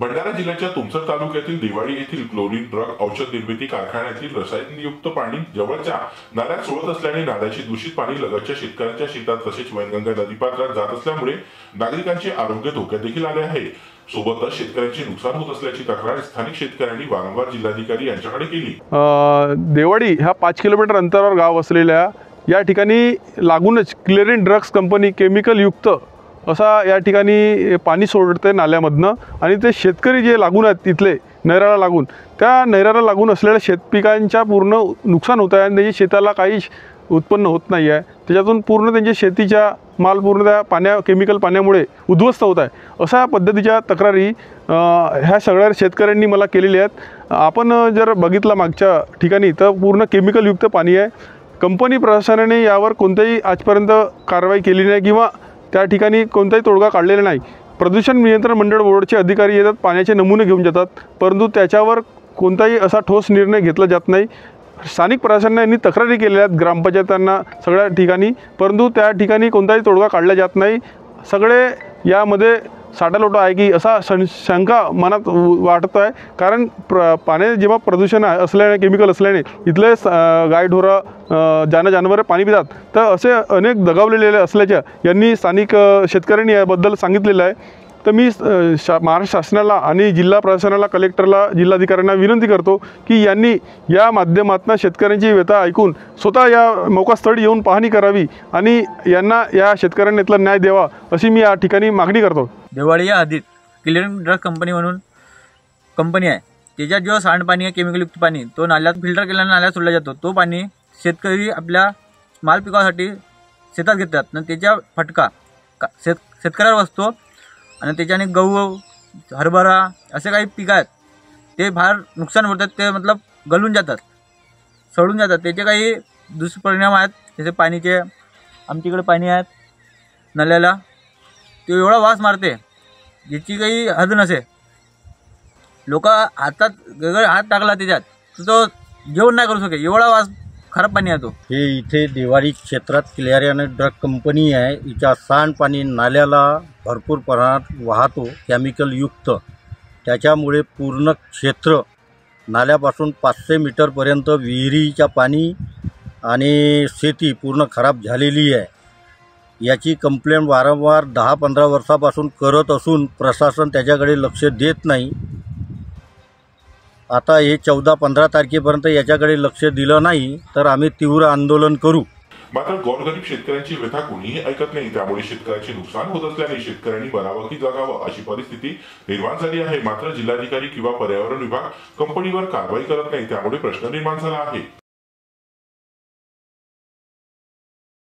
भंडारा जिल्ह्याच्या तुमसर तालुक्यातील दिवाळी येथील क्लोरीन ड्रग औषध निर्मिती कारखान्यातील रसायनयुक्त पाणी जवळच्या नाल्यात सोडत असल्याने नाल्याचे दूषित पाणी लगतच्या शेतकऱ्यांच्या शेतात तसेच वैनगंगा नदीपात्रात जात असल्यामुळे नागरिकांचे आरोग्य धोक्यात देखील आले आहे। सोबतच शेतकऱ्यांचे नुकसान होत असल्याची तक्रार स्थानिक शेतकऱ्यांनी वारंवार जिल्हाधिकारी यांच्याकडे केली। देवडी ह्या 5 किलोमीटर अंतरावर गाव असलेल्या या ठिकाणी लागूनच क्लोरीन ड्रग्स कंपनी केमिकल युक्त असा या ठिकाणी पाणी सोडते नाल्यामधनं आणि ते शेतकरी जे लागून आहेत तिथले नहराला लागून त्या नहराला लागून असलेल्या शेतपिकांच्या पूर्ण नुकसान होत आहे आणि त्यांच्या शेताला काही उत्पन्न होत नाही आहे। त्याच्यातून पूर्ण त्यांच्या शेतीचा माल पूर्ण त्या केमिकल पाण्यामुळे उद्ध्वस्त होत आहे। अशा पद्धतीच्या तक्रारी ह्या सगळ्या शेतकऱ्यांनी मला केलेल्या आहेत। आपण जर बघितलं मागच्या ठिकाणी तर पूर्ण केमिकल युक्त पाणी आहे। कंपनी प्रशासनाने यावर कोणत्याही आजपर्यंत कारवाई केली नाही किंवा त्या ठिकाणी कोणताही तोडगा काढलेला नाही। प्रदूषण नियंत्रण मंडळ बोर्डचे अधिकारी येतात, पाण्याचे नमुने घेऊन जातात, परंतु त्याच्यावर कोणताही असा ठोस निर्णय घेतला जात नाही। स्थानिक प्रशासनाने तक्रारी केलेल्या आहेत ग्रामपंचायतांना सगळ्या ठिकाणी, परंतु त्या ठिकाणी कोणताही तोडगा काढला जात नाही। सगळे यामध्ये साठालोटा आहे की असा शंका मनात वाटत आहे, कारण पाण्यात जेव्हा प्रदूषण असल्याने केमिकल असल्याने इथले गायढोरं जनावरे पाणी पितात, तर असे अनेक दगावलेले असल्याच्या यांनी स्थानिक शेतकऱ्यांनी याबद्दल सांगितलेलं आहे। तर मी महाराष्ट्र शासनाला आणि जिल्हा प्रशासनाला, कलेक्टरला, जिल्हाधिकाऱ्यांना विनंती करतो की यांनी या माध्यमातून शेतकऱ्यांची व्यथा ऐकून स्वतः या मोकास्थळी येऊन पाहणी करावी आणि यांना या शेतकऱ्यांना इथला न्याय द्यावा अशी मी या ठिकाणी मागणी करतो। दिवाळी या हद्दीत क्लोरीन ड्रग कंपनी म्हणून कंपनी आहे, त्याच्यात जो सांडपाणी आहे केमिकलयुक्त पाणी तो नाल्यात फिल्टर केल्याने नाल्यात सोडला जातो। तो पाणी शेतकरी आपल्या माल पिकासाठी शेतात घेतात आणि त्याचा फटका शेतकऱ्यावर बसतो आणि त्याच्याने गहू, हरभरा असे काही पिकं आहेत ते फार नुकसान होतात, ते मतलब गलून जातात, सडून जातात। त्याचे काही दुष्परिणाम आहेत, जसे पाणीचे आमच्याकडे पाणी आहेत नल्याला, ते एवढा वास मारते ज्याची काही हद नसे। लोक हातात वेगळे हात टाकला त्याच्यात तर तो जेवण नाही करू शके, एवढा वास खराब पाणी आहे तो। हे इथे दिवाळी क्षेत्रात क्लोरीन ड्रग कंपनी आहे, हिचा सांडपाणी नाल्याला भरपूर प्रमाणात वाहतो केमिकल युक्त। त्याच्यामुळे पूर्ण क्षेत्र नाल्यापासून 500 मीटरपर्यंत विहिरीच्या पाणी आणि शेती पूर्ण खराब झालेली आहे। याची कंप्लेंट वारंवार 10-15 वर्षापासून करत असून प्रशासन त्याच्याकडे लक्ष देत नाही। आता हे 14-15 तारखेपर्यंत याच्याकडे लक्ष दिलं नाही तर आम्ही तीव्र आंदोलन करू। मात्र गोरगरीब शेतकऱ्यांची व्यथा कोणीही ऐकत नाही, त्यामुळे शेतकऱ्यांचे नुकसान होत असल्याने शेतकऱ्यांनी बरावं की जगावं अशी परिस्थिती निर्माण झाली आहे। मात्र जिल्हाधिकारी किंवा पर्यावरण विभाग कंपनीवर कारवाई करत नाही, त्यामुळे प्रश्न निर्माण झाला आहे।